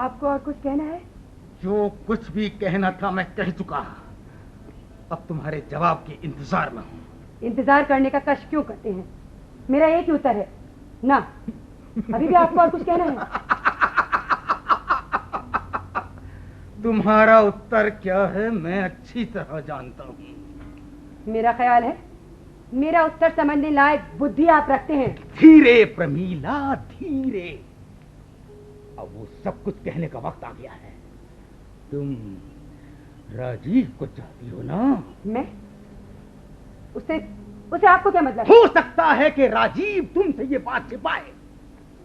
आपको और कुछ कहना है? जो कुछ भी कहना था मैं कह चुका। अब तुम्हारे जवाब के इंतजार में हूँ। इंतजार करने का कष्ट क्यों करते हैं? मेरा एक ही उत्तर है, ना। अभी भी आपको और कुछ कहना है? तुम्हारा उत्तर क्या है मैं अच्छी तरह जानता हूँ। मेरा ख्याल है मेरा उत्तर समझने लायक बुद्धि आप रखते हैं। धीरे प्रमीला, धीरे। अब वो सब कुछ कहने का वक्त आ गया है। तुम राजीव को चाहती हो ना? मैं? उसे आपको क्या मतलब? हो सकता है कि राजीव तुमसे ये बात छिपाए,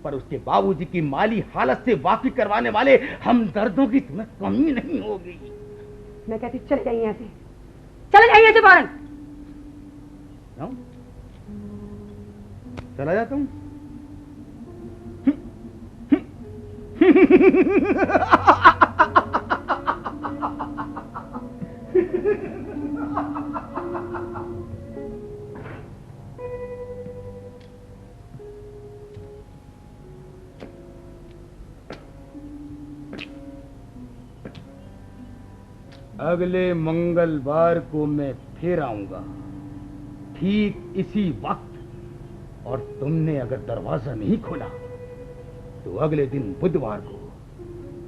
पर उसके बाबूजी की माली हालत से वाकिफ करवाने वाले हमदर्दों की तुम्हें कमी नहीं होगी। मैं कहती चले जाइए यहाँ से, चले जाइए से फौरन। चला जाता हूँ। अगले मंगलवार को मैं फिर आऊंगा, ठीक इसी वक्त। और तुमने अगर दरवाजा नहीं खोला तो अगले दिन बुधवार को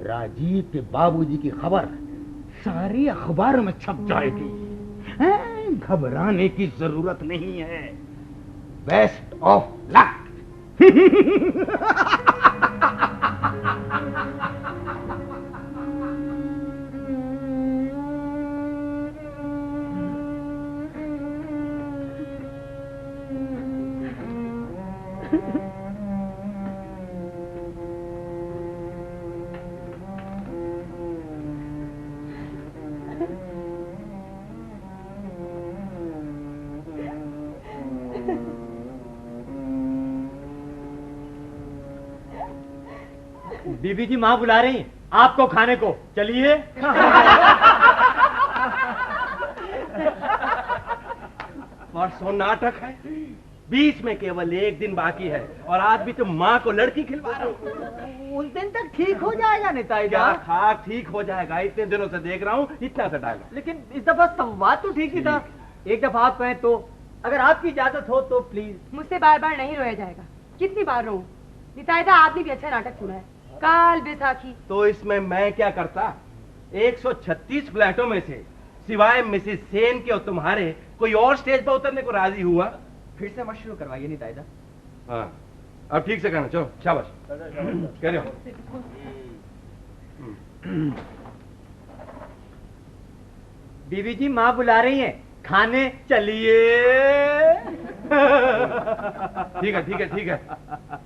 राजीव के बाबूजी की खबर सारे अखबारों में छप जाएगी। घबराने की जरूरत नहीं है। Best of luck. बीबी जी माँ बुला रही हैं आपको खाने को, चलिए। परसों नाटक है, बीच में केवल एक दिन बाकी है और आज भी तुम माँ को लड़की खिलवा रहे हो। उस दिन तक ठीक हो जाएगा नेताजी। क्या खाक ठीक हो जाएगा? इतने दिनों से देख रहा हूँ, इतना सा डायलॉग। लेकिन इस दफा संवाद तो ठीक ही था। एक दफा आप कहें तो, अगर आपकी इजाजत हो तो प्लीज। मुझसे बार बार नहीं रोया जाएगा। कितनी बार रोऊं? निताईदा, आपने भी अच्छा नाटक सुना है, काल बैसाखी। तो इसमें मैं क्या करता? 136 फ्लैटों में से सिवाय मिसेस सेन के और तुम्हारे कोई और स्टेज पर उतरने को राजी हुआ? फिर से मत शुरू करवाइए निताईदा। हाँ, अब ठीक से कहना। चलो शाबाश, कह रहे हो। बीबी जी माँ बुला रही हैं, खाने चलिए। ठीक है ठीक है ठीक है।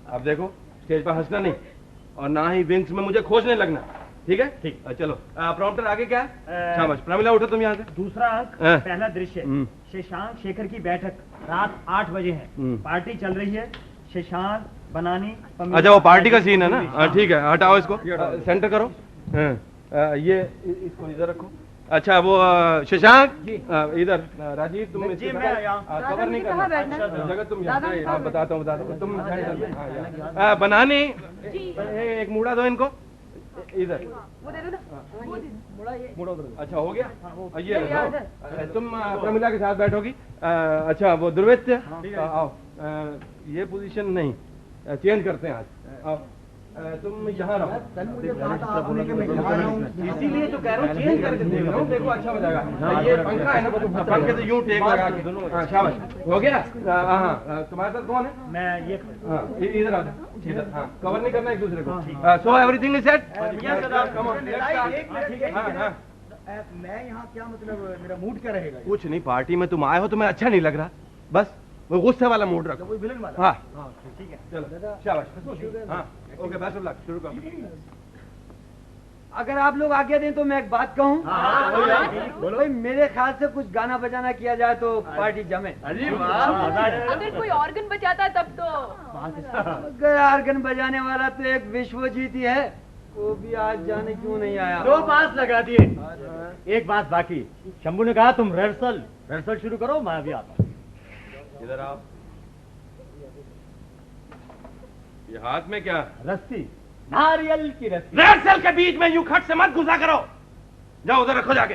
अब देखो, स्टेज पर हंसना नहीं और ना ही विंग्स में मुझे खोजने लगना, ठीक है? ठीक। चलो प्रॉम्प्टर आगे क्या है? शाबाश। प्रमिला उठो तुम यहाँ से। दूसरा अंक, पहला दृश्य, शशांक शेखर की बैठक रात 8 बजे है। पार्टी चल रही है। शशांक, बनानी। अच्छा, वो पार्टी का सीन है ना? ठीक है, हटाओ इसको, सेंटर करो। ये इसको इधर रखो। अच्छा, वो शशांक इधर, राजीव तुम कवर नहीं करना, जगह तुम यहाँ। बताता हूँ तुम बनाने। एक मुड़ा दो इनको इधर। वो दे दो ना। मुड़ा उधर। अच्छा, हो गया। ये तुम प्रमिला के साथ बैठोगी। अच्छा, वो दुर्वेत्य आओ। ये पोजीशन नहीं, चेंज करते हैं आज। आओ, तुम यहाँ रहो। इसीलिए तो कह रहा हूँ, चेंज करके देख रहा हूँ। देखो अच्छा हो जाएगा। ये पंखा है ना, पंखे से यूं टेक लगा के। शाबाश, हो गया। हाँ, तुम्हारे साथ कौन है? मैं ये इधर आ जाओ, इधर। हाँ, कवर नहीं करना एक दूसरे को। So everything is set. मैं यहाँ क्या मतलब, मेरा मूड क्या रहेगा? कुछ नहीं, पार्टी में तुम आए हो, तुम्हें अच्छा नहीं लग रहा, बस वो गुस्से वाला मूड रखो। कोई विलन वाला? हाँ ठीक है, चलो शाबाश। हाँ ओके, बेस्ट ऑफ लक। शुरू करो। अगर आप लोग आज्ञा दें तो मैं एक बात कहूँ। भाई मेरे ख्याल से कुछ गाना बजाना किया जाए तो पार्टी जमे। अगर कोई ऑर्गन बजाता तब तो। अगर ऑर्गन बजाने वाला तो एक विश्वजीत ही है, वो भी आज जाने क्यों नहीं आया। 2 पास लगा दिए। एक बात बाकी, शंभू ने कहा तुम रिहर्सल शुरू करो, मैं भी आता हूँ। इधर आओ। ये हाथ में क्या? रस्सी। नारियल की रस्सी। रेड सेल के बीच में यूं खट से मत घुसा करो। जाओ उधर रखो जाके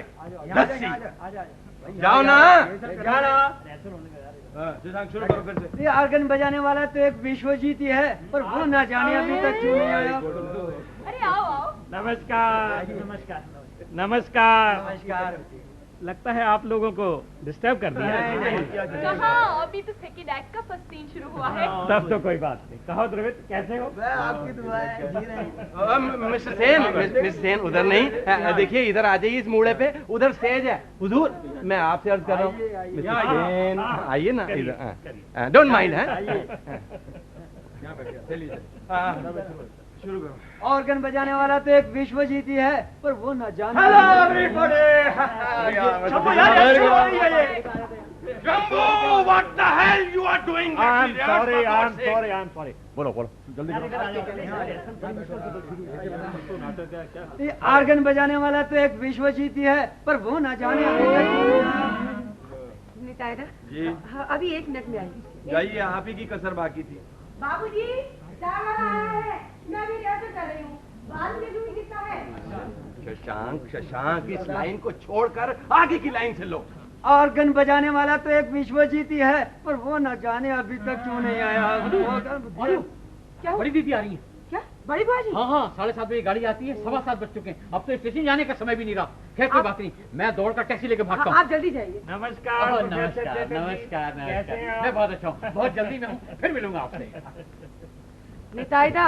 रस्सी। जाओ ना। शशांक शुरू करो फिर से। ये आर्गन बजाने वाला तो एक विश्वजीत ही है, पर वो ना जाने अभी तक क्यों नहीं आया। अरे आओ आओ। नमस्कार नमस्कार नमस्कार नमस्कार। लगता है आप लोगों को डिस्टर्ब कर दिया है। कहाँ, अभी तो सेकंड एक्ट का फर्स्ट सीन शुरू हुआ है। तब तो कोई बात नहीं। कहो द्रवित, कैसे हो? आपकी दुआ है, जी रहे। मिस्टर सेन उधर नहीं, देखिए इधर आ जाइए इस मूड़े पे, उधर स्टेज है। हुजूर मैं आपसे अर्ज कर रहा हूँ, मिस्टर सेन आइए ना इधर, डोंट माइंड है। शुरू करो। ऑर्गन बजाने वाला तो एक विश्वजीत ही है, पर वो ना जाने। Jumbo, what the hell you are doing? I'm sorry. बोलो बोलो जल्दी ये आर्गन बजाने वाला तो एक विश्वजीत ही है, पर वो ना जाने अभी तक। नितायदा जी हाँ, अभी 1 मिनट में आएगी। जाइए, आप ही की कसर बाकी थी। बाबूजी चाय वाला आया है, मैं अभी रिहर्सल कर रही हूँ, बाद में दूंगी कितना है। शशांक इस लाइन को छोड़कर आगे की लाइन से लो। ऑर्गन बजाने वाला तो एक विश्वजीत ही है, पर वो ना जाने अभी तक क्यों नहीं आया। क्या बड़ी दीदी आ रही है। क्या बड़ी बुआ जी? हाँ 7:30 बजे गाड़ी आती है, 7:15 बज चुके हैं, अब तो स्टेशन जाने का समय भी नहीं रहा। खैर कोई बात नहीं, मैं दौड़ कर टैक्सी लेकर भागता हूँ। आप जल्दी जाइए। नमस्कार नमस्कार नमस्कार नमस्कार। मैं बहुत अच्छा हूँ, बहुत जल्दी मैं हूँ, फिर मिलूंगा आपसे। नितायदा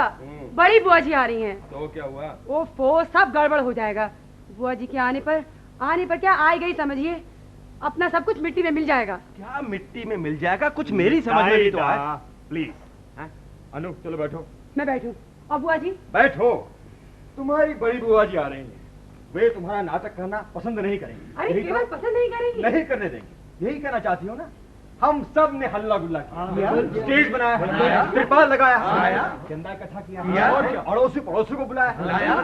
बड़ी बुआ जी आ रही हैं। तो क्या हुआ? ओफो, सब गड़बड़ हो जाएगा। बुआ जी के आने पर क्या आई गई समझिए, अपना सब कुछ मिट्टी में मिल जाएगा। क्या मिट्टी में मिल जाएगा? कुछ मेरी समझ में भी तो आए। प्लीज अनु चलो बैठो। मैं बैठूं? और बुआ जी? बैठो। तुम्हारी बड़ी बुआ जी आ रही हैं, वे तुम्हारा नाटक करना पसंद नहीं करेंगे। अरे केवल पसंद नहीं करेंगी? नहीं करने देंगे, यही कहना चाहती हो ना। हम सब ने हल्ला गुल्ला किया, स्टेज बनाया, त्रिपाल लगाया, चंदा इकट्ठा किया, और अड़ोसी पड़ोसी को बुलाया।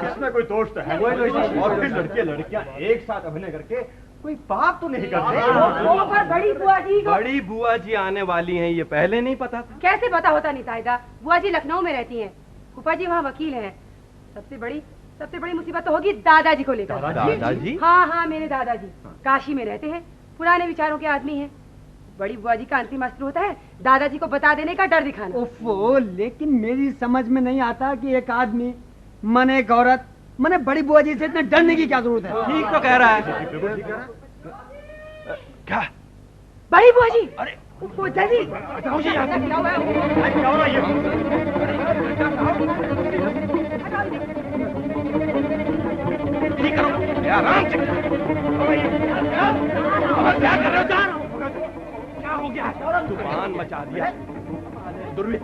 इसमें कोई दोष तो है, और फिर लड़कियां एक साथ अभिनय करके कोई पाप तो नहीं करते। बड़ी बुआ जी को बड़ी बुआ जी आने वाली हैं, ये पहले नहीं पता था। कैसे पता होता नितायदा? बुआ जी लखनऊ में रहती हैं, फूफा जी वहाँ वकील हैं। सबसे बड़ी मुसीबत तो होगी दादाजी को लेकर। दादाजी? हाँ मेरे दादाजी काशी में रहते हैं, पुराने विचारों के आदमी हैं। बड़ी बुआ जी का अंतिम अस्त्र होता है दादाजी को बता देने का डर दिखाना। ओफो, लेकिन मेरी समझ में नहीं आता कि एक आदमी मने एक औरत मने बड़ी बुआ जी से इतने डरने की क्या जरूरत है। ठीक तो कह रहा है। क्या बड़ी बुआ जी? अरे वो जल्दी ठीक करो, आराम से क्या कर रहे हो? क्या हो गया? तूफान मचा दिया। दुर्मित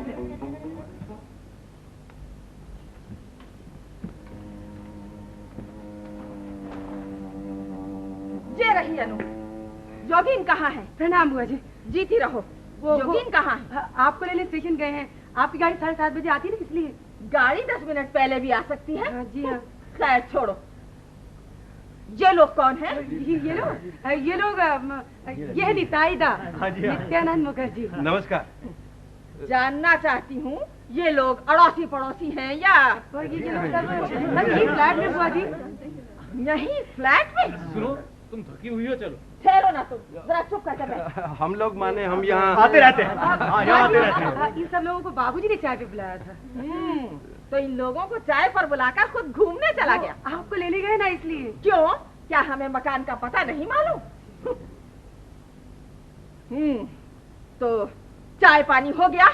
ये रही अनु। जोगिन कहाँ है? प्रणाम बुआ जी। जीती रहो। जोगिन कहाँ है? आपको लेने स्टेशन गए हैं। आपकी गाड़ी 7:30 बजे आती है ना, इसलिए। गाड़ी 10 मिनट पहले भी आ सकती है। हाँ जी हाँ। खैर छोड़ो। ये लोग कौन है? ये लोग ये है निताईदा, नित्यानंद मुखर्जी। नमस्कार। जानना चाहती हूँ ये लोग अड़ोसी पड़ोसी हैं या ये लोग सब यही फ्लैट में बुआ जी। यही फ्लैट में? सुनो, तुम थकी हुई हो, चलो ठहरो ना तुम, जरा चुप करके बैठो। हम लोग माने हम यहाँ आते रहते हैं। हाँ, यहाँ आते रहते हैं। इन सब लोगों को बाबूजी ने चाय पे बुलाया था। तो इन लोगों को चाय पर बुलाकर खुद घूमने चला गया। आपको लेने गए ना, इसलिए। क्यों? क्या हमें मकान का पता नहीं मालूम? तो चाय पानी हो गया?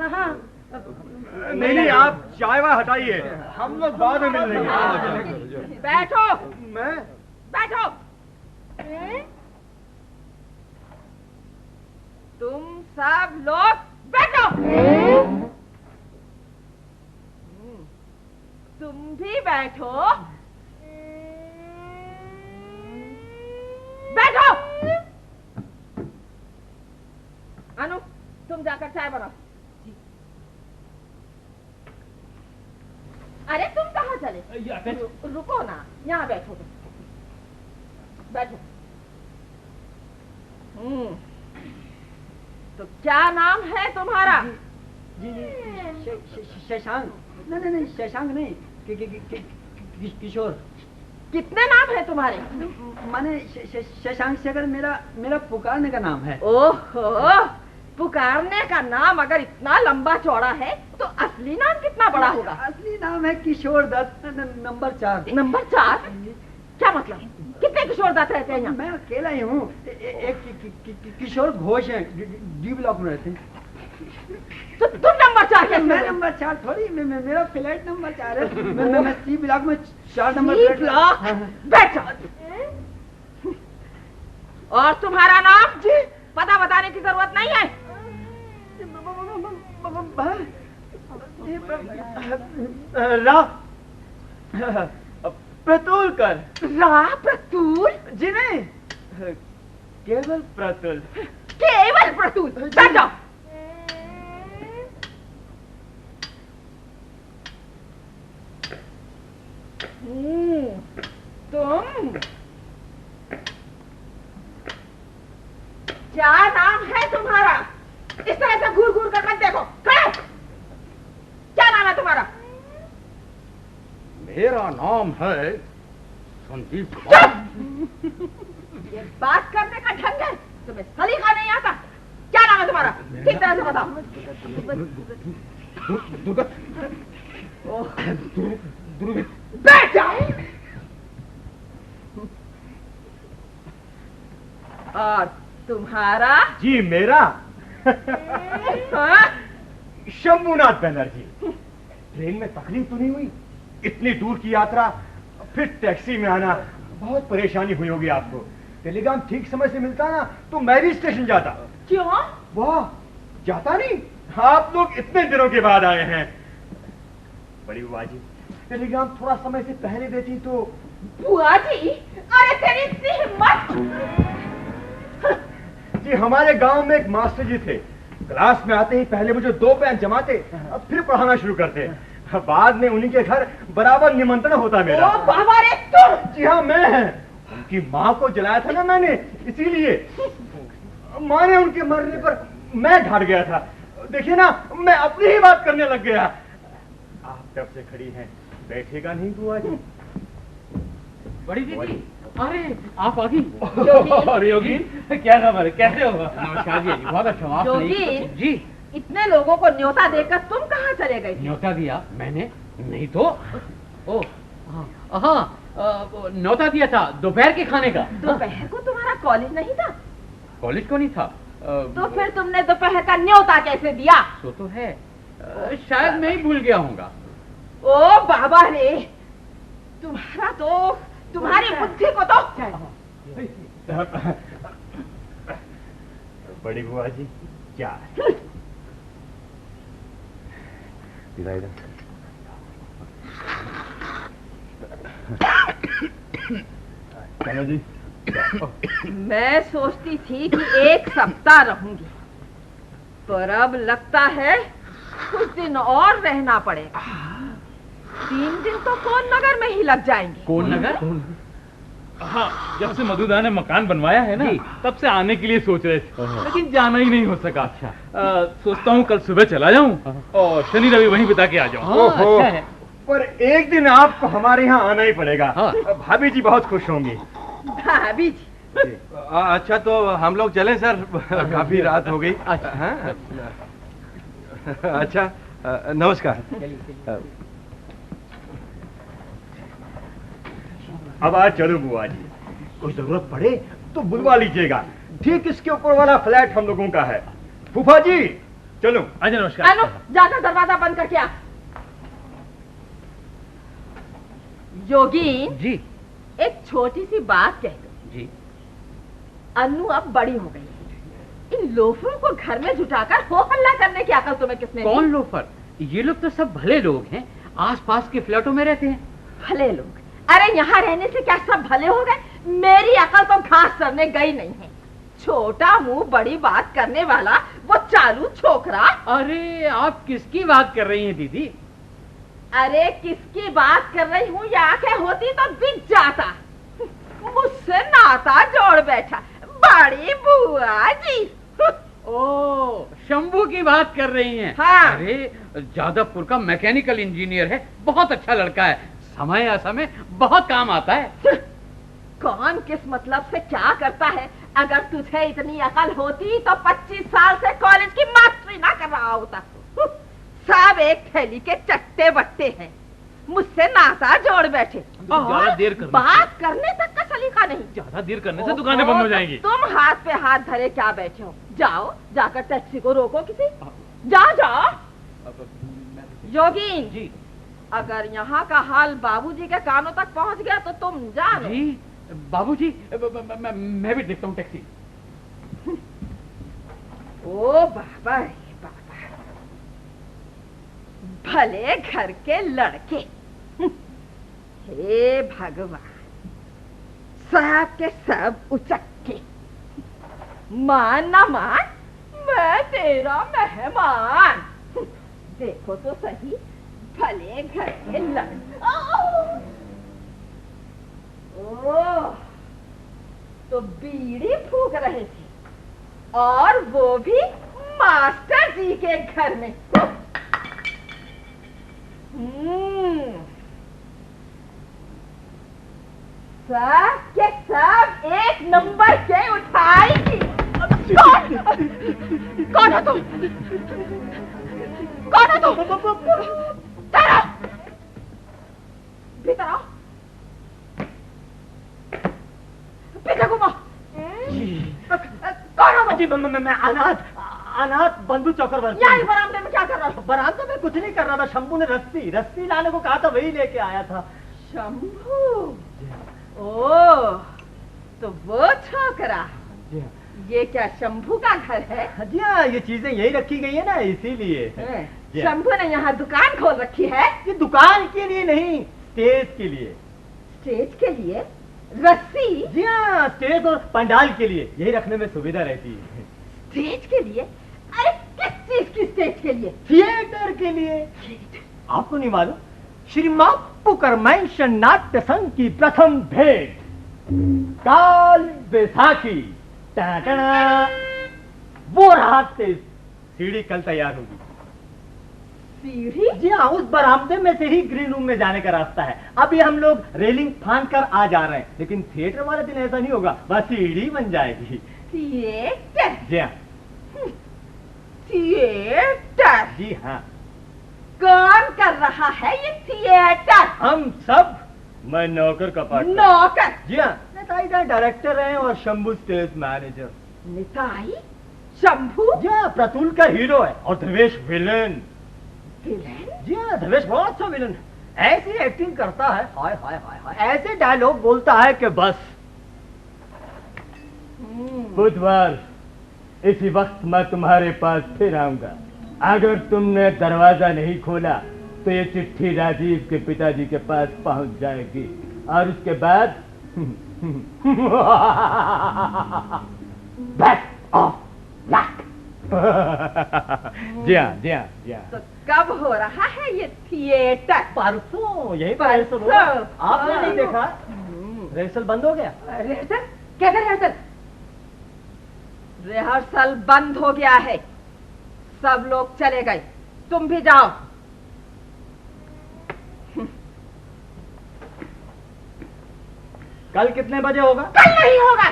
हाँ। नहीं आप चाय वाय हटाइए, हम लोग बाद में मिल लेंगे। बैठो। मैं बैठो। तुम सब लोग बैठो। तुम भी बैठो। बैठो। अनु तुम जाकर चाय बनाओ। अरे तुम कहाँ चले? रुको ना, यहाँ बैठो तुम। बैठो। तो क्या नाम है तुम्हारा? शशांक। नहीं शशांक नहीं, किशोर। कितने नाम है तुम्हारे? माने शशांक शेखर मेरा पुकारने का नाम है। ओहो, पुकारने का नाम अगर इतना लंबा चौड़ा है तो असली नाम कितना बड़ा होगा? असली नाम है किशोर दत्त, नंबर 4। नंबर 4? क्या मतलब? कितने किशोर दत्त रहते हैं यहाँ? मैं अकेला ही हूँ। एक किशोर घोष है, डी ब्लॉक में रहते हैं। तो तुम नंबर 4 कैसे? मैं नंबर 4 थोड़ी, मेरा फ्लैट नंबर 4 है। मैं सी ब्लॉक में 4 नंबर सी ब्लॉक। बैठ जाओ। और तुम्हारा नाम? जी, पता बताने की जरूरत नहीं है। प्रतुलकर। प्रतुल? जी नहीं, केवल प्रतुल। केवल प्रतुल। बैठ जाओ। तुम क्या नाम है तुम्हारा? इस तरह से घूर घूर कर मत देखो। क्या नाम है तुम्हारा? मेरा नाम है संदीप। ये बात करने का ढंग है, तुम्हें सलीका नहीं आता। क्या नाम है तुम्हारा? ठीक तरह से बताओ। बैठ जाओ। और तुम्हारा? जी मेरा हाँ? शंभुनाथ बनर्जी। ट्रेन में तकलीफ तो नहीं हुई? इतनी दूर की यात्रा, फिर टैक्सी में आना, बहुत परेशानी हुई होगी आपको। टेलीग्राम ठीक समय से मिलता ना तो मैं भी स्टेशन जाता। क्यों? वाह, जाता नहीं? आप लोग इतने दिनों के बाद आए हैं। बड़ी बुआ जी, टेलीग्राम थोड़ा समय से पहले देती तो। बुआ जी? अरे तेरी इतनी हिम्मत! जी हमारे गांव में एक मास्टर जी थे। क्लास में आते ही पहले मुझे 2 पेन जमाते, अब फिर पढ़ाना शुरू करते। बाद में उन्हीं के घर बराबर निमंत्रण होता मेरा। ओ बाबा रे तुम! जी हाँ मैं। उनकी माँ को जलाया था ना मैंने, इसीलिए। माँ ने उनके मरने पर मैं ढाट गया था। देखिए ना, मैं अपनी ही बात करने लग गया। आप तब से खड़ी हैं, बैठेगा नहीं बुआ जी? बड़ी दीदी, अरे आप आ गई। योगी, योगी क्या खबर है, कैसे हो? नमस्कार जी, बहुत अच्छा। योगी जी, इतने लोगों को न्योता देकर तुम कहाँ चले गए? न्योता दिया मैंने? नहीं तो। ओ हाँ, न्योता दिया था दोपहर के खाने का। दोपहर को तुम्हारा कॉलेज नहीं था? कॉलेज को नहीं था। तो फिर तुमने दोपहर का न्योता कैसे दिया? सो तो है, शायद मैं ही भूल गया हूँगा। ओ बाबा रे, तुम्हारा तो, तुम्हारी बुद्धि को तो। बड़ी बुआ जी क्या चलो जी। मैं सोचती थी कि 1 सप्ताह रहूंगी, पर अब लगता है कुछ दिन और रहना पड़ेगा। 3 दिन तो कोन नगर में ही लग जाएंगे। कौन नगर? हाँ, जब से मधुदा ने मकान बनवाया है ना, तब से आने के लिए सोच रहे थे, लेकिन जाना ही नहीं हो सका। अच्छा, सोचता हूँ कल सुबह चला जाऊँ और शनि रवि वहीं बिता के आ जाऊँ। अच्छा है। पर एक दिन आपको हमारे यहाँ आना ही पड़ेगा। भाभी जी बहुत खुश होंगी। भाभी जी? अच्छा तो हम लोग चलें सर, काफी रात हो गई। अच्छा, नमस्कार। अब आज चलो बुआ जी, कोई जरूरत पड़े तो बुलवा लीजिएगा। ठीक इसके ऊपर वाला फ्लैट हम लोगों का है। फूफा जी चलो। अच्छा नमस्कार। अनु, जाकर दरवाजा बंद करके आ। योगी जी, एक छोटी सी बात कह दो जी। अनु अब बड़ी हो गई है। इन लोफरों को घर में जुटाकर हो हल्ला करने की अकल तुम्हें किसने दी? कौन लोफर? ये लोग तो सब भले लोग हैं, आसपास के फ्लैटों में रहते हैं। भले लोग? अरे यहाँ रहने से क्या सब भले हो गए? मेरी अकल तो घास चरने गई नहीं है। छोटा मुंह बड़ी बात करने वाला वो चालू छोकरा। अरे आप किसकी बात कर रही हैं दीदी? अरे किसकी बात कर रही हूँ, ये आंखें होती तो दिख जाता। मुझसे नाता जोड़ बैठा बड़ी बुआ जी। ओ, शंभू की बात कर रही हैं? हाँ। अरे जादवपुर का मैकेनिकल इंजीनियर है, बहुत अच्छा लड़का है, समय असमय बहुत काम आता है। कौन किस मतलब से क्या करता है? अगर तुझे इतनी अकल होती तो 25 साल से कॉलेज की मास्टरी ना कर रहा होता। सब एक थैली के चट्टे बट्टे हैं, मुझसे नाता जोड़ बैठे ज्यादा देर करने बात करने तक का सलीका नहीं। ज्यादा देर करने से दुकानें बंद हो जाएंगी। तुम हाथ पे हाथ धरे क्या बैठे हो? जाओ, जाकर टैक्सी को रोको किसी। जाओ जाओ। योगीन जी, अगर यहाँ का हाल बाबूजी के कानों तक पहुँच गया तो तुम जानो। जी बाबूजी, मैं भी देखता हूँ टैक्सी। ओ बाबा रे बाबा, भले घर के लड़के। हे भगवान, सब के सब उचक्के। मान ना मान, मैं तेरा मेहमान। देखो तो सही, भले घर के लड़के। ओह, तो बीड़ी फूक रहे थे, और वो भी मास्टर जी के घर में। सब के सब एक नंबर के उठाएगी। कौन हो तुम? कौन हो तुम? चलो भीतर आओ, पीछे घूमो। कौन हो? जी मैं अनाथ बंधु चक्रवर्ती। यही बरामदे में क्या कर रहा हो? बरामदे में कुछ नहीं कर रहा था। शंभू ने रस्सी लाने को कहा था, वही लेके आया था। शंभू? ओ, तो वो छोकरा। ये क्या शंभू का घर है? जी हाँ, ये चीजें यही रखी गई है ना, इसीलिए। शंभू ने यहाँ दुकान खोल रखी है? ये दुकान के लिए नहीं, स्टेज के लिए। स्टेज के लिए? रस्सी? जी हाँ, स्टेज और पंडाल के लिए यही रखने में सुविधा रहती है। स्टेज के लिए? अरे किस चीज की स्टेज के लिए? थिएटर के लिए। आपको नहीं मालूम? श्री मापुकर मेंशन नाट्य संघ की प्रथम भेंट काल बैसाखी, वो रात से सीढ़ी कल तैयार होगी। सीढ़ी? जी हाँ, उस बरामदे में से ही ग्रीन रूम में जाने का रास्ता है। अभी हम लोग रेलिंग फांद कर आ जा रहे हैं, लेकिन थिएटर वाले दिन ऐसा नहीं होगा, बस सीढ़ी बन जाएगी। थिएटर? जी हाँ। थिएटर? जी हाँ। कौन कर रहा है ये थिएटर? हम सब। मैं नौकर का पार्टनर। नौकर? जी हाँ, निताई डायरेक्टर हैं और शंभू स्टेज मैनेजर। निताई? शंभू? जी हाँ, प्रतुल का हीरो है और धवेश विलन। विलन? जी हाँ, धवेश बहुत अच्छा विलन है। ऐसी एक्टिंग करता है, हाय हाय हाय हाय, ऐसे डायलॉग बोलता है कि बस। बुधवार इसी वक्त मैं तुम्हारे पास फिर आऊंगा। अगर तुमने दरवाजा नहीं खोला तो ये चिट्ठी राजीव के पिताजी के पास पहुंच जाएगी, और उसके बाद जी हाँ जी हाँ जी हाँ। तो कब हो रहा है ये थिएटर? परसों, यही परसों। आपने नहीं देखा? रिहर्सल बंद हो गया। रिहर्सल? कैसा रिहर्सल? रिहर्सल बंद हो गया है, सब लोग चले गए, तुम भी जाओ। कल कितने बजे होगा? कल नहीं होगा,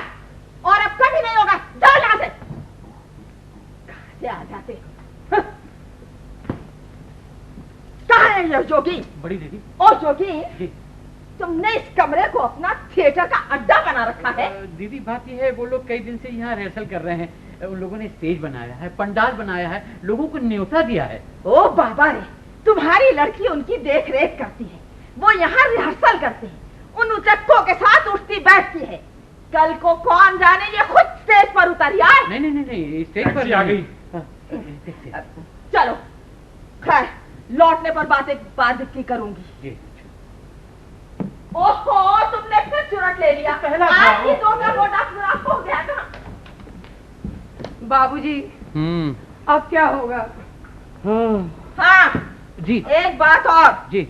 और अब कभी नहीं होगा। जाओ यहाँ से। कहाँ से आ जाते हो? कहाँ है ये जोगी? बड़ी दीदी। ओ जोगी जी। तुमने इस कमरे को अपना थिएटर का अड्डा बना रखा है? दीदी बात यह है, वो लोग कई दिन से यहाँ रिहर्सल कर रहे हैं। उन लोगों ने स्टेज बनाया है, पंडाल बनाया है, लोगों को न्योता दिया है। ओ बाबा रे, तुम्हारी लड़की उनकी देख रेख करती है, वो यहाँ रिहर्सल करते हैं, उन उचक्कों के साथ उठती बैठती है। कल को कौन जाने ये खुद स्टेज पर उतर आए। नहीं नहीं नहीं, स्टेज पर आ गई। चलो, खैर लौटने पर बात की करूंगी। ओहो, तुमने फिर चुरट ले लिया। आज ही दो का मोटा पूरा हो गया था। बाबूजी, अब क्या होगा? हाँ जी। एक बात और जी।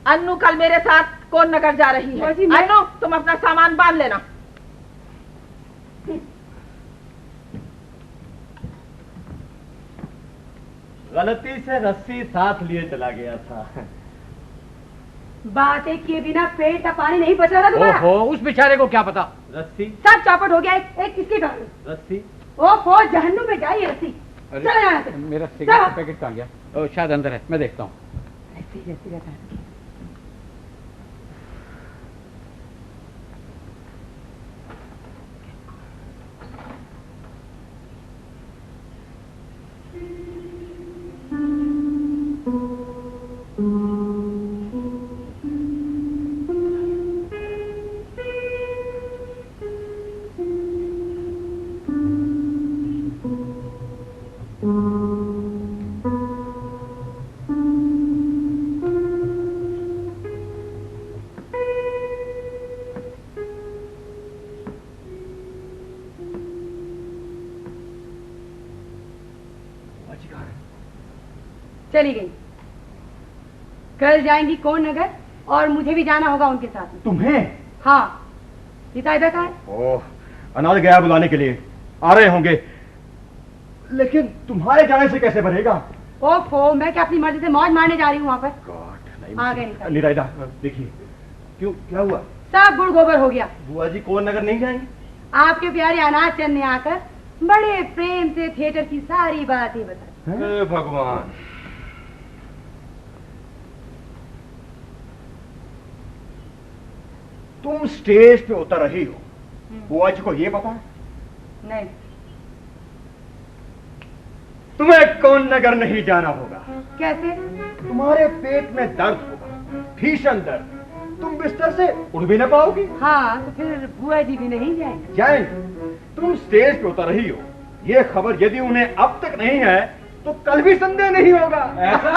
अन्नू कल मेरे साथ कौन नगर जा रही है? अन्नू, तुम अपना सामान बांध लेना। गलती से रस्सी साथ लिए चला गया था। बातें किए बिना पेट का पानी नहीं बच रहा था तुम्हारा। ओहो, उस बेचारे को क्या पता। रस्सी सब चौपट हो गया। एक किसकी कहानी? रस्सी ओहो, जहन्नुम में जाइए रस्सी। चलो यहाँ से। मेरा सिगरेट का पैकेट कहाँ गया? ओ, शायद अंदर है, मैं देखता हूँ। ऐसे रहता है। चली गई। कल जाएंगी कौन नगर और मुझे भी जाना होगा उनके साथ में। तुम्हें? हाँ। पिता इधर का है? ओह, अनाज गया बुलाने के लिए, आ रहे होंगे। लेकिन तुम्हारे जाने से कैसे बनेगा? ओफो, मैं क्या अपनी मर्जी से मौज मारने जा रही हूँ वहाँ पर? गॉड, आ गए। निराइदा, देखिए। क्यों, क्या हुआ? सब गुड़ गोबर हो गया। बुआ जी कौन नगर नहीं जाएंगे? आपके प्यारे अनाज चंद ने आकर बड़े प्रेम से थिएटर की सारी बातें बताई। हे भगवान, तुम स्टेज पे उतर रही हो, बुआ जी को ये पता है? नहीं। तुम्हें कौन नगर नहीं जाना होगा। कैसे? तुम्हारे पेट में दर्द होगा, भीषण दर्द। तुम बिस्तर से उठ भी न पाओगी। हाँ, तो फिर बुआ जी भी नहीं जाएंगे। जाएंगे। तुम स्टेज पे उतर रही हो, ये खबर यदि उन्हें अब तक नहीं है तो कल भी संदेह नहीं होगा। ऐसा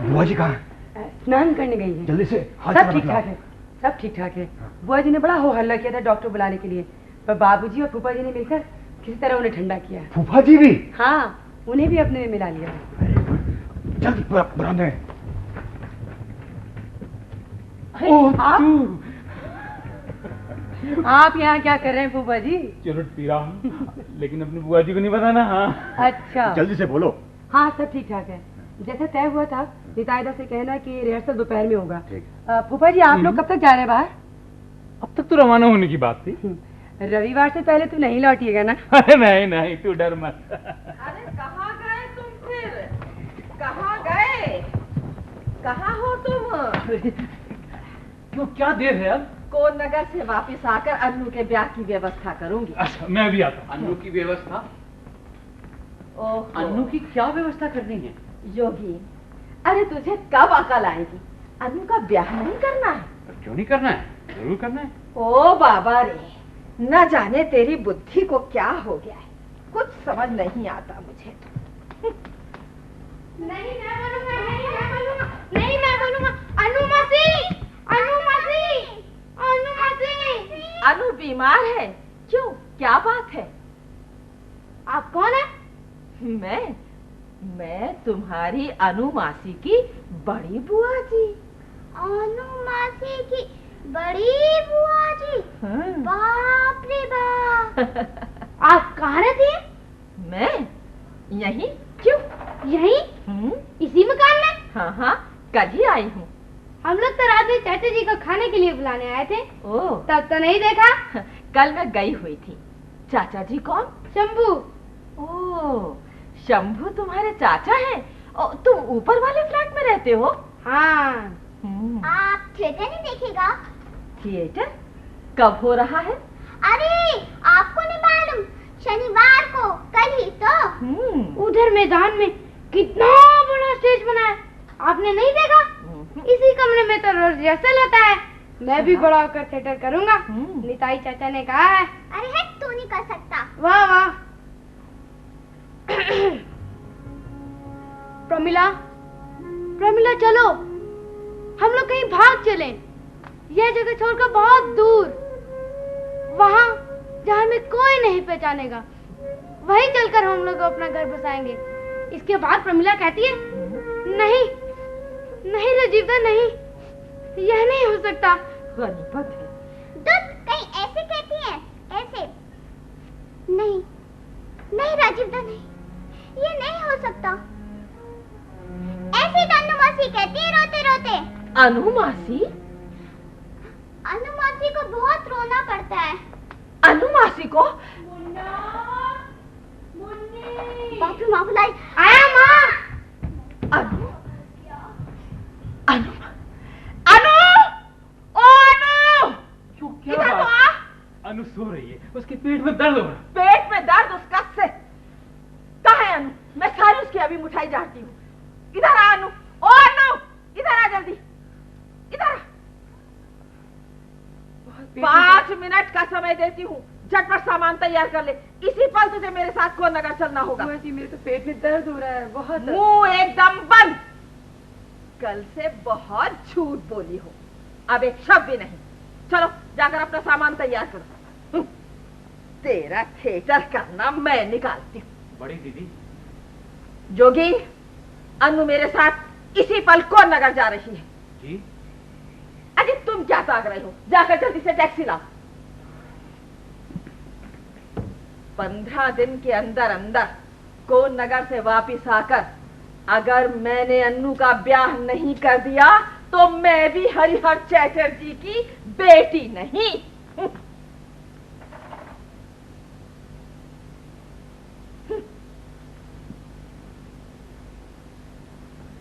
बुआ जी कहाँ? स्नान करने गई है। जल्दी से। सब ठीक ठाक है, सब ठीक ठाक है। बुआ जी ने बड़ा हो हल्ला किया था डॉक्टर बुलाने के लिए, पर बाबूजी और फूफा जी ने मिलकर किसी तरह उन्हें ठंडा किया। फूफा जी भी? हाँ, उन्हें भी अपने में मिला लिया। जल्दी बरामदे में। आप यहाँ क्या कर रहे हैं फूफा जी? चुरुट पी रहा हूँ, लेकिन अपनी बुआ जी को नहीं बताना। हाँ, अच्छा। जल्दी से बोलो। हाँ, सब ठीक ठाक है। जैसे तय हुआ था, निताइदा से कहना कि रिहर्सल दोपहर में होगा। फूफा जी, आप लोग कब तक जा रहे हैं बाहर? अब तक तो रवाना होने की बात थी। रविवार से पहले तो नहीं लौटिएगा ना? अरे नहीं नहीं, तू डर मत। अरे कहाँ गए तुम फिर? कहाँ गए? कहाँ हो तुम? क्यों, क्या देर है अब? कौन नगर से वापस आकर अन्नू के ब्याह की व्यवस्था करूंगी। अच्छा, मैं भी आता। अन्नू की व्यवस्था? ओह, अन्नू की क्या व्यवस्था करनी है? योगी, अरे तुझे कब अकल आएगी? अन्नू का ब्याह नहीं करना है? क्यों नहीं करना है? जरूर करना है। ओ बाबा रे, न जाने तेरी बुद्धि को क्या हो गया है, कुछ समझ नहीं आता मुझे तो। नहीं मैं बोलूंगा, नहीं मैं बोलूंगा, नहीं मैं बोलूंगा। अनु मौसी, अनु मौसी, अनु मौसी। अनु बीमार है? क्यों, क्या बात है? आप कौन है? मैं तुम्हारी अनु मासी की बड़ी बुआ जी। अनु मासी की बड़ी बुआ जी, बाप रे बाप। आप कहाँ रहती हैं? मैं यहीं। क्यों? यहीं? इसी मकान में? हाँ हाँ, कल ही आई हूँ। हम लोग तो रात में चाचा जी को खाने के लिए बुलाने आए थे। ओह, तब तो नहीं देखा। कल मैं गई हुई थी। चाचा जी कौन? शंभू। ओह, शंभू तुम्हारे चाचा हैं? तुम ऊपर वाले फ्लैट में रहते हो? हाँ। आप थिएटर नहीं देखेगा? थिएटर कब हो रहा है? अरे आपको नहीं मालूम, शनिवार को, कल ही तो। उधर मैदान में कितना बड़ा स्टेज बना है, आपने नहीं देखा? इसी कमरे में तो रोज रिहर्सल होता है। मैं भी बड़ा होकर थिएटर करूंगा, निताई चाचा ने कहा है। अरे है, तू नहीं कर सकता। वाह वाह। प्रमिला, प्रमिला चलो, हम लोग कहीं भाग चलें। यह जगह छोड़कर बहुत दूर, वहाँ जहाँ हमें कोई नहीं पहचानेगा, वहीं चलकर हम लोग अपना घर बसाएंगे। इसके बाद प्रमिला कहती है, नहीं नहीं राजीवदा, नहीं, यह नहीं हो सकता। गनीमत है। दुत कहीं ऐसे कहती है, ऐसे। नहीं नहीं राजीवदा, नहीं, ये नहीं हो सकता। ऐसी तो अनु मासी कहती है रोते रोते। अनु मासी? अनु मासी को बहुत रोना पड़ता है। अनु मासी को? बाप रे, माँ बुलाई। आया माँ। अनु, अनु, अनु, ओ अनु, क्या बात? अनु सो रही है, उसके पेट में दर्द हो रहा है। पेट में दर्द उसका से? कहाँ है अनु? मैं सारी उसकी अभी मिठाई झाड़ती हूँ। इधर आ अनु, ओ अनु, इधर आ जल्दी, इधर आ। 5 मिनट का समय देती हूँ, झटपट सामान तैयार कर ले। इसी पल तुझे मेरे साथ को नगर चलना होगा। जी मेरे तो पेट में दर्द हो रहा है बहुत। मुंह एकदम बंद। कल से बहुत झूठ बोली हो, अब एक शब्द भी नहीं। चलो जाकर अपना सामान तैयार करो। तेरा थिएटर करना मैं निकालती हूँ। बड़ी दीदी। जोगी, अनु मेरे साथ इसी पल को नगर जा रही है। जी? अरे तुम क्या ताक रहे हो? जाकर जल्दी से टैक्सी लाओ। 15 दिन के अंदर अंदर को नगर से वापिस आकर अगर मैंने अन्नू का ब्याह नहीं कर दिया तो मैं भी हरिहर चैटर्जी की बेटी नहीं।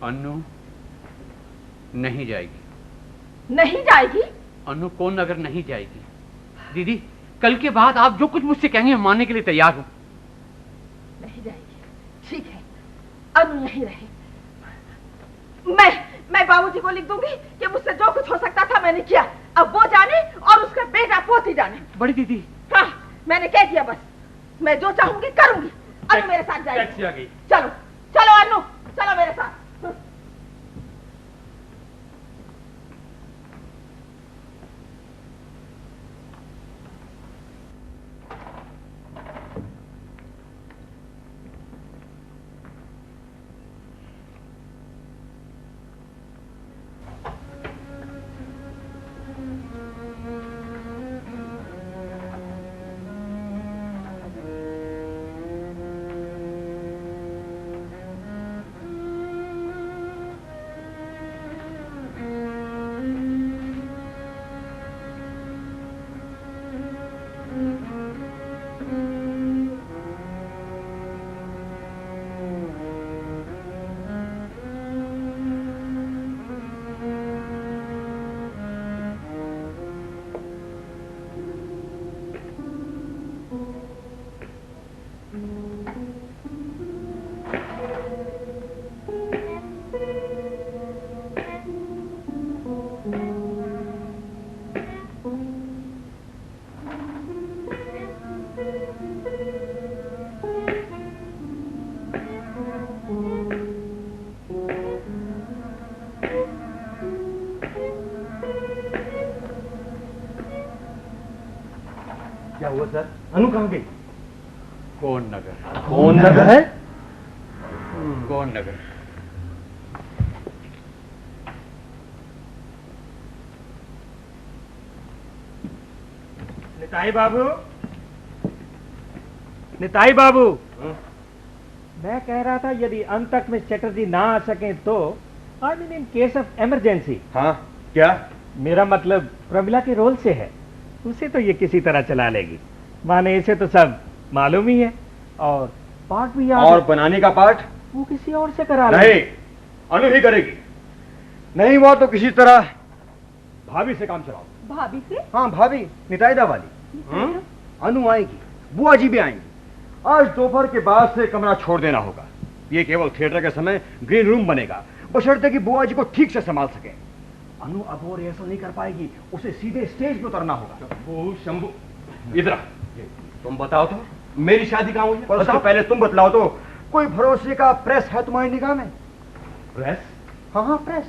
अन्नू नहीं जाएगी। नहीं जाएगी? अन्नू कौन नगर नहीं जाएगी। दीदी, कल के बाद आप जो कुछ मुझसे कहेंगे मैं मानने के लिए तैयार हूं। नहीं जाएगी, ठीक है, अनु नहीं रहे। मैं बाबूजी को लिख दूंगी कि मुझसे जो कुछ हो सकता था मैंने किया। अब वो जाने और उसका बेटा पोती जाने। बड़ी दीदी। हाँ, मैंने कह दिया बस। मैं जो चाहूंगी करूंगी। अनु मेरे साथ जाएगी। टैक्सी आ गई। चलो चलो अनु, चलो मेरे साथ। क्या हुआ सर? अनु कहाँ गई? कौन नगर? कौन नगर है? कौन नगर? निताई बाबू, निताई बाबू, मैं कह रहा था यदि अंत तक मिस चटर्जी ना आ सके तो I mean in case of emergency. हाँ क्या? मेरा मतलब प्रमिला के रोल से है, उसे तो ये किसी तरह चला लेगी। माने इसे तो सब मालूम ही है और पार्ट भी याद और है। बनाने का पार्ट वो किसी और से करा ले। नहीं, अनु ही करेगी। नहीं हुआ तो किसी तरह भाभी से काम चलाओ। भाभी से? हाँ भाभी, निताईदा वाली। अनु आएगी, बुआ जी भी आएंगी। आज दोपहर के बाद से कमरा छोड़ देना होगा। ये केवल थिएटर के समय ग्रीन रूम बनेगा, बशर्ते कि बुआ जी को ठीक से संभाल सके। अनु अब वो रिहर्सल नहीं कर पाएगी, उसे सीधे स्टेज पे उतरना होगा। ओ शंभू, इधर आ। तुम बताओ तो मेरी शादी कहाँ हुई है? पर उससे पहले तुम बतलाओ तो, कोई भरोसे का प्रेस है तुम्हारी निगाह में? प्रेस? हाँ हाँ प्रेस,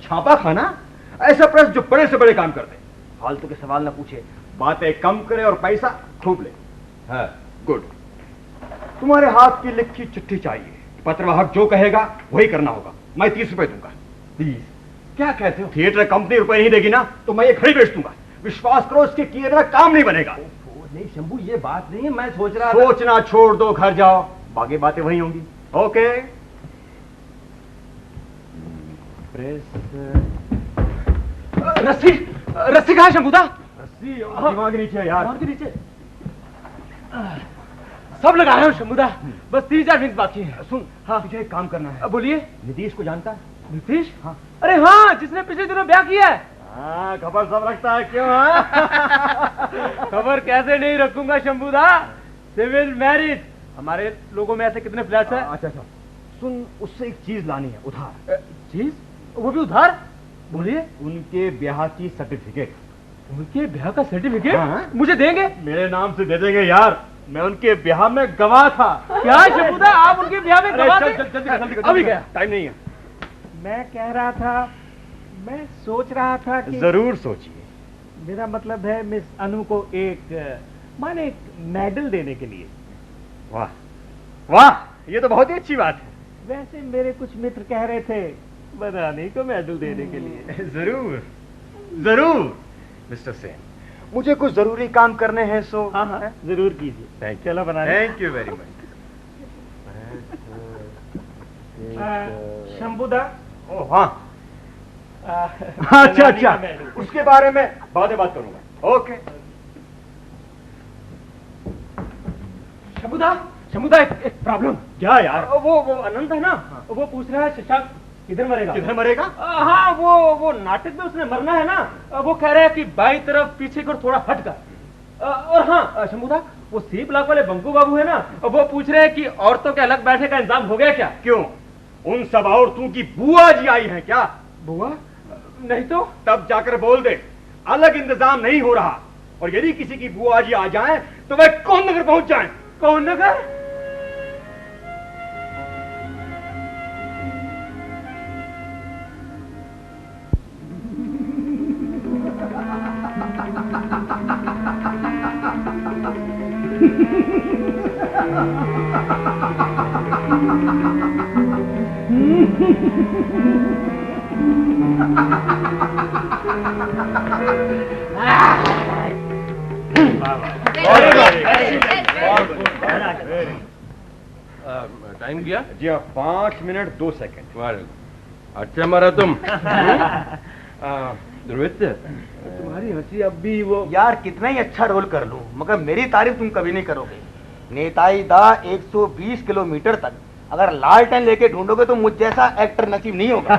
छापा खाना, ऐसा प्रेस जो बड़े से बड़े काम कर दे, फालतू के सवाल ना पूछे, बातें कम करे और पैसा खूब ले। हाँ, गुड। तुम्हारे हाथ की लिखी चिट्ठी चाहिए, पत्रवाहक जो कहेगा वही करना होगा। मैं 30 रुपए दूंगा। 30? क्या कहते हो? थिएटर कंपनी रुपए नहीं देगी ना तो मैं ये खड़ी बेच दूंगा। विश्वास करो, इसके किए बिना काम नहीं बनेगा। नहीं शंभू, ये बात नहीं है, मैं सोच रहा सोचना छोड़ दो, घर जाओ, बाकी बातें वही होंगी। ओके। प्रेस रस्सी, रस्सी कहाँ है शंभूदा? रस्सी दिमाग के नीचे है यार। दिमाग के नीचे सब लगा रहे हो शंभूदा, बस 3-4 मिनट बाकी है। सुन, हाँ तुझे एक काम करना है। बोलिए। नीतीश को जानता है? नीतीश? हाँ। अरे हाँ, जिसने पिछले दिनों ब्याह किया है। हाँ, खबर सब रखता है क्यों? हाँ? खबर कैसे नहीं रखूंगा शंभूदा, सिविल मैरिज। हमारे लोगों में ऐसे कितने फ्लैट्स हैं? अच्छा अच्छा, सुन, उससे एक चीज लानी है उधार। चीज? वो भी उधार? बोलिए। उनके ब्याह की सर्टिफिकेट। उनके ब्याह का सर्टिफिकेट? हाँ। मुझे देंगे? मेरे नाम से दे देंगे यार, मैं उनके ब्याह में गवाह था। क्या शंभूदा, आप उनके ब्याह में गवाह थे? जल्दी अभी गया, टाइम नहीं है। मैं कह रहा था, मैं सोच रहा था कि जरूर सोचिए। मेरा मतलब है मिस अनु को एक माने एक मेडल देने के लिए। वाह वाह, ये तो बहुत ही अच्छी बात है। वैसे मेरे कुछ मित्र कह रहे थे बनाने को मेडल देने के लिए। जरूर जरूर मिस्टर सेन, मुझे कुछ जरूरी काम करने हैं, सो हाँ हाँ जरूर कीजिए। थैंक चलो बना। Thank you very much. शंभूदा। ओ हाँ, अच्छा अच्छा, उसके बारे में बाद में बात करूंगा। ओके। शंभूदा, शंभूदा एक प्रॉब्लम। क्या यार? वो अनंत है ना, वो पूछ रहा है शशांक किधर मरेगा? किधर मरेगा? हाँ, वो नाटक में उसने मरना है ना, वो कह रहा है कि बाई तरफ पीछे को थोड़ा हटकर। और हाँ शंभूदा, वो सी ब्लॉक वाले बंकू बाबू है ना, वो पूछ रहे हैं कि औरतों के अलग बैठने का इंतजाम हो गया क्या? क्यों, उन सब औरतों की बुआ जी आई हैं क्या? बुआ? नहीं तो? तब जाकर बोल दे अलग इंतजाम नहीं हो रहा, और यदि किसी की बुआ जी आ जाए तो वह कौन नगर पहुंच जाए। कौन नगर? टाइम किया जी हाँ, 5 मिनट 2 सेकंड। अच्छा मारा तुम। ध्रुवित, तुम्हारी हंसी अब भी वो यार कितना ही अच्छा रोल कर लूं, मगर मेरी तारीफ तुम कभी नहीं करोगे। नेताई दा 120 किलोमीटर तक अगर लालटेन लेके ढूंढोगे तो मुझ जैसा एक्टर नसीब नहीं होगा।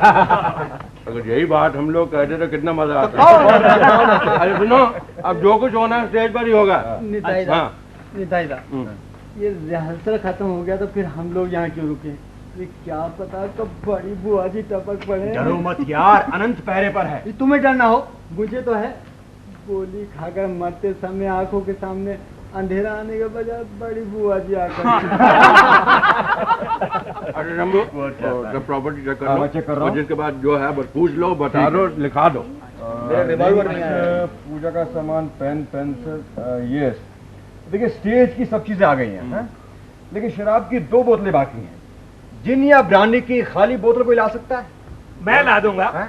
अगर यही बात हम लोग कहते तो कितना मजा आता। अरे सुनो, अब जो कुछ होना है स्टेज पर ही होगा। निताईदा, ये रिहर्सल खत्म हो गया तो फिर हम लोग यहाँ क्यों रुके? ये क्या पता कब बड़ी बुआ जी टपक पड़े। डरो मत यार, अनंत पहरे पर है। तुम्हें डर ना हो, मुझे तो है। गोली खाकर मरते समय आंखों के सामने अंधेरा आने के बजाय बड़ी बुआ जी आकर। अरे शंभू, प्रॉपर्टी चेक कर लो, चेक कर रहा हूँ। जिसके बाद जो है बस पूछ लो, बता दो, लिखा दो। रिवॉल्वर नहीं आया। पूजा का सामान, पेन, पेंसिल, ये देखिए स्टेज की सब चीजें आ गई हैं, हैं? लेकिन शराब की 2 बोतलें बाकी हैं। जिन या ब्रांडी की खाली बोतल कोई ला सकता है? मैं ला दूंगा।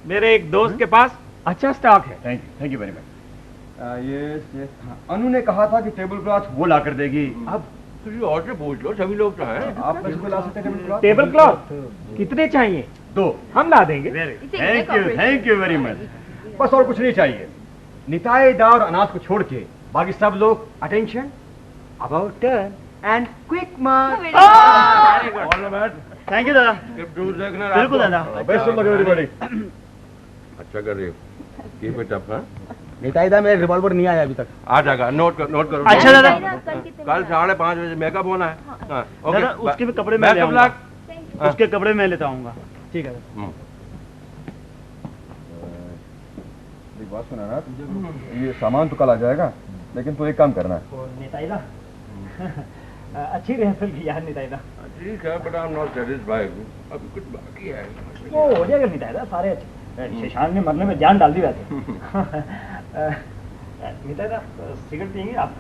मेरे एक दोस्त के पास अच्छा स्टॉक है। Thank you very much. ये अनु ने कहा था कि टेबल क्लॉथ वो ला कर देगी। अब किसी और से पूछ लो, सभी लोग तो हैं। आप कैसे को ला सकते हैं टेबल क्लॉथ? टेबल क्लॉथ कितने चाहिए? 2 हम ला देंगे। Thank you very much. बस और कुछ नहीं चाहिए। निताई दा और अनाथ को छोड़ के बाकी सब लोग attention, about turn and quick March. All the best. Thank you दादा। बिल्कुल दादा। Best of luck everybody. अच्छा कर रही हो, कीप इट अप। निताई दा मेरा रिवॉल्वर नहीं आया अभी तक। आ जाएगा, नोट करो। अच्छा दादा। कल 5:30 बजे मेकअप होना है। ओके, दादा उसके भी कपड़े मैं ले आऊंगा। उसके कपड़े मैं लेता आऊंगा। ठीक है। एक बात सुना ना, ये सामान तो कल आ जाएगा, लेकिन तू एक काम करना। निताई दा अच्छी रिहर्सल की यार निताई दा। ठीक है, but I am not satisfied. अभी कुछ बाकी है। वो हो जाएगा निताई दा, सारे अच्छे। शशांक ने मरने में जान डाल दी वैसे। निताई दा सिगरेट पियेंगे आप?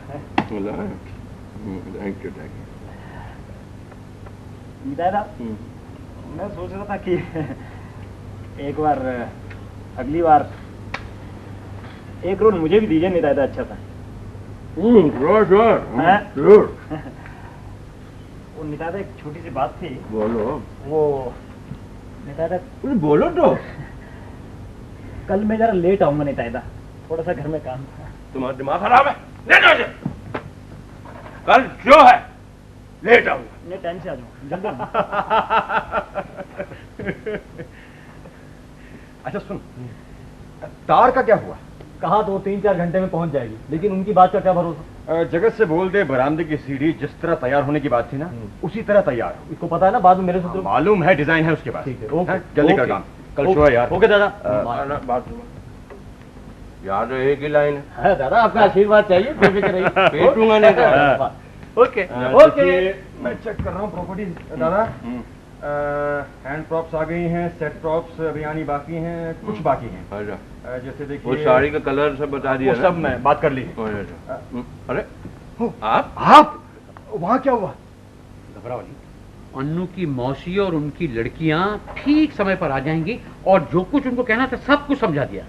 Thank you. निताई दा मैं सोच रहा था कि एक बार अगली बार 1 रोल मुझे भी दीजिए निताई दा, अच्छा था। श्योर। वो निताई दा एक छोटी सी बात थी। बोलो। वो निताई दा बोलो तो। कल मैं जरा लेट आऊंगा निताई दा, थोड़ा सा घर में काम था। तुम्हारा दिमाग खराब है? ले जाओ इसे। कल जो है लेट आऊंगा। मैं टाइम से आ जाऊँ जल्दी। अच्छा सुन, तार का क्या हुआ? कहा तो 3-4 घंटे में पहुंच जाएगी, लेकिन उनकी बात का क्या भरोसा। जगत से बोल दे बरामदे की सीढ़ी जिस तरह तैयार होने की बात थी ना, उसी तरह तैयार हो। इसको पता है ना, बाद में मेरे से मालूम है, डिजाइन है उसके पास। ठीक है, ओके। जल्दी कर काम, कल शो है यार। ओके दादा। बात सुनो, याद है एक ही लाइन है दादा, आपका आशीर्वाद चाहिए, बेफिक्र रहिए। पेटूंगा नहीं तो। Okay okay. मैं चेक कर रहा हूँ प्रॉपर्टी दादा। हैंड प्रॉप्स आ गई हैं, सेट प्रॉप्स अभी आनी बाकी हैं, कुछ बाकी हैं। अच्छा, जैसे देखिए वो साड़ी का कलर सब बता दिया वो सब मैं बात कर ली। अरे आप वहाँ क्या हुआ? घबराओ नहीं, अन्नू की मौसी और उनकी लड़कियां ठीक समय पर आ जाएंगी और जो कुछ उनको कहना था सब कुछ समझा दिया।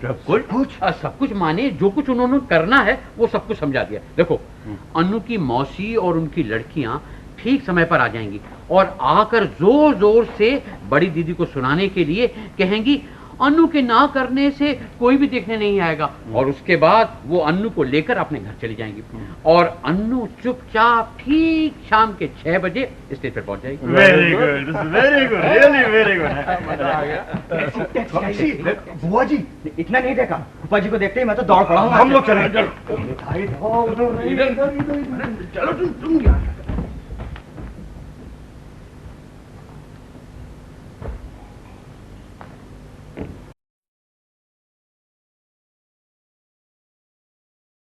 सब कुछ माने, जो कुछ उन्होंने करना है वो सब कुछ समझा दिया। देखो, अन्नू की मौसी और उनकी लड़कियां ठीक समय पर आ जाएंगी और आकर जोर जोर से बड़ी दीदी को सुनाने के लिए कहेंगी अन्नू के ना करने से कोई भी देखने नहीं आएगा, और उसके बाद वो अन्नू को लेकर अपने घर चली जाएंगी और अन्नू चुपचाप ठीक शाम के 6 बजे स्टेज पर पहुंच जाएगी। Very good, really very good. मजा आ गया। बुआ जी इतना नहीं देखा, फूफा जी को देखते ही मैं तो दौड़ पड़ा हूँ। हम लोग चले। चलो तुम